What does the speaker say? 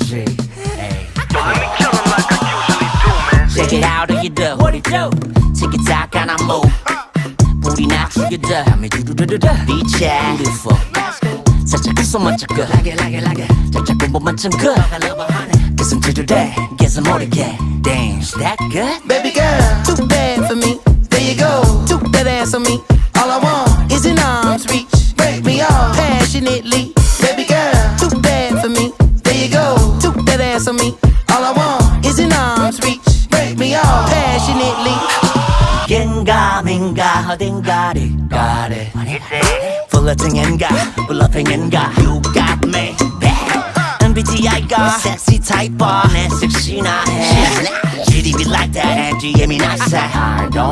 없이 Check it out, how you do? What it do? tick-tock and I move 불이 나 죽여도 Beach beautiful 살짝 가서 먼저 그 살짝 공부만 좀 그 Guess I'm today, guess I'm 모르게 Damn, is that good? Baby girl, too bad for me. There you go, took that ass on me. All I want is an arm's reach. Break me off passionately. Baby girl, too bad for me. There you go, took that ass on me. All I want is an arm's reach. Break me off passionately. 겐가 민가 어딘가를 가래 플러팅인가 블러핑인가 You got me MBTI가 섹시 타입 내 섹시나 해 GDB like that and GM이 나서 I don't